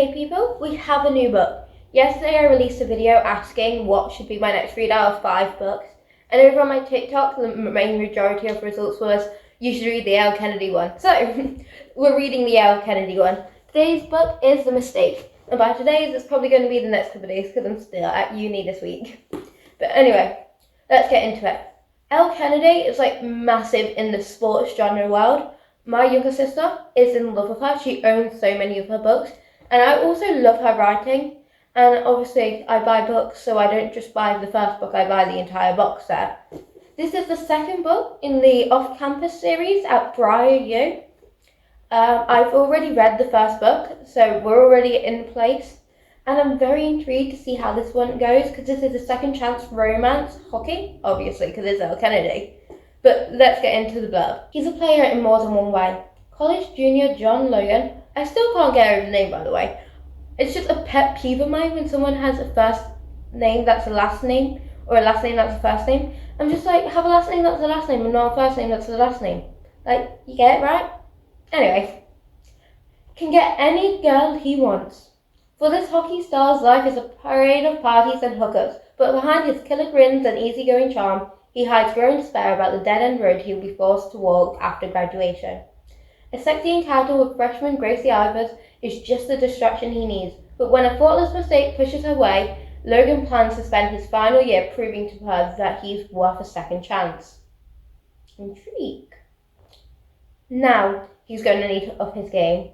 Okay people, we have a new book. Yesterday I released a video asking what should be my next read out of 5 books, and over on my TikTok the main majority of results was you should read the Elle Kennedy one. So we're reading the Elle Kennedy one. Today's book is The Mistake, and by today's it's probably going to be the next couple of days because I'm still at uni this week. But anyway, let's get into it. Elle Kennedy is like massive in the sports genre world. My younger sister is in love with her. She owns so many of her books. And I also love her writing. And obviously I buy books, so I don't just buy the first book, I buy the entire box set. This is the second book in the off-campus series at Briar U. I've already read the first book, so we're already in place. And I'm very intrigued to see how this one goes, because this is a second chance romance hockey, obviously, because it's Elle Kennedy. But let's get into the blurb. He's a player in more than one way. College junior John Logan, I still can't get over the name by the way. It's just a pet peeve of mine when someone has a first name that's a last name, or a last name that's a first name. I'm just like, have a last name that's a last name and not a first name that's a last name. Like, you get it right? Anyway, can get any girl he wants. For this hockey star's life is a parade of parties and hookers, but behind his killer grins and easygoing charm, he hides growing despair about the dead-end road he'll be forced to walk after graduation. A sexy encounter with freshman Gracie Ivers is just the distraction he needs, but when a thoughtless mistake pushes her way, Logan plans to spend his final year proving to her that he's worth a second chance. Intrigue. Now he's going to need to up his game.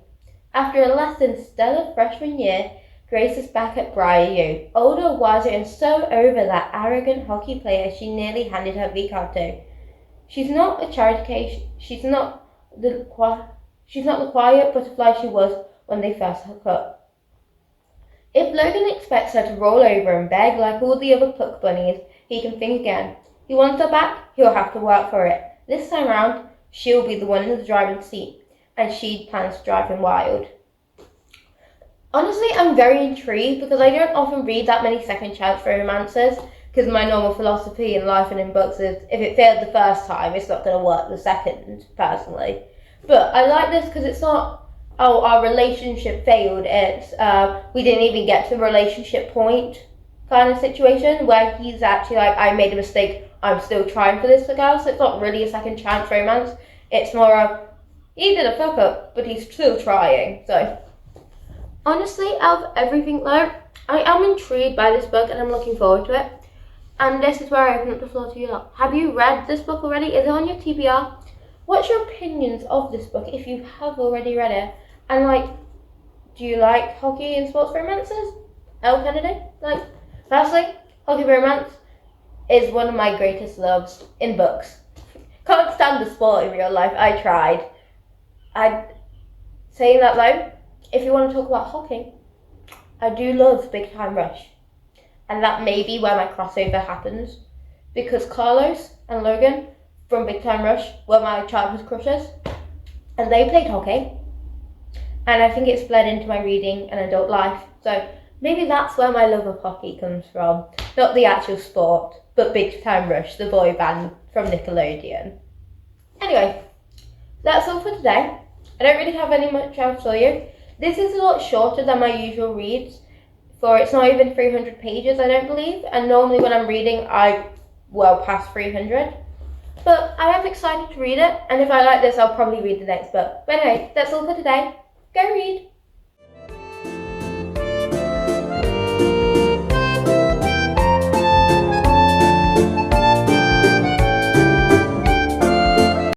After a less than stellar freshman year, Grace is back at Briar U, older, wiser, and so over that arrogant hockey player she nearly handed her V-card to. She's not a charity case. She's not the quiet butterfly she was when they first hooked up. If Logan expects her to roll over and beg like all the other puck bunnies, he can think again. He wants her back, he'll have to work for it. This time round, she'll be the one in the driving seat, and she plans to drive him wild. Honestly, I'm very intrigued because I don't often read that many second chance romances, because my normal philosophy in life and in books is if it failed the first time, it's not going to work the second, personally. But I like this because it's not, oh, our relationship failed, it's we didn't even get to the relationship point kind of situation where he's actually like, I made a mistake, I'm still trying for this girl, so it's not really a second chance romance. It's more of, he did a fuck up, but he's still trying, so. Honestly, out of everything though, I am intrigued by this book and I'm looking forward to it. And this is where I open up the floor to you lot. Have you read this book already? Is it on your TBR? What's your opinions of this book if you have already read it? And like, do you like hockey and sports romances? Elle Kennedy? Like, personally, hockey romance is one of my greatest loves in books. Can't stand the sport in real life, I tried. Saying that though, if you want to talk about hockey, I do love Big Time Rush. And that may be where my crossover happens. Because Carlos and Logan from Big Time Rush were my childhood crushes. And they played hockey. And I think it's bled into my reading and adult life. So maybe that's where my love of hockey comes from. Not the actual sport, but Big Time Rush, the boy band from Nickelodeon. Anyway, that's all for today. I don't really have any much else for you. This is a lot shorter than my usual reads, for it's not even 300 pages, I don't believe, and normally when I'm reading, I well past 300. But I am excited to read it, and if I like this, I'll probably read the next book. But anyway, that's all for today. Go read!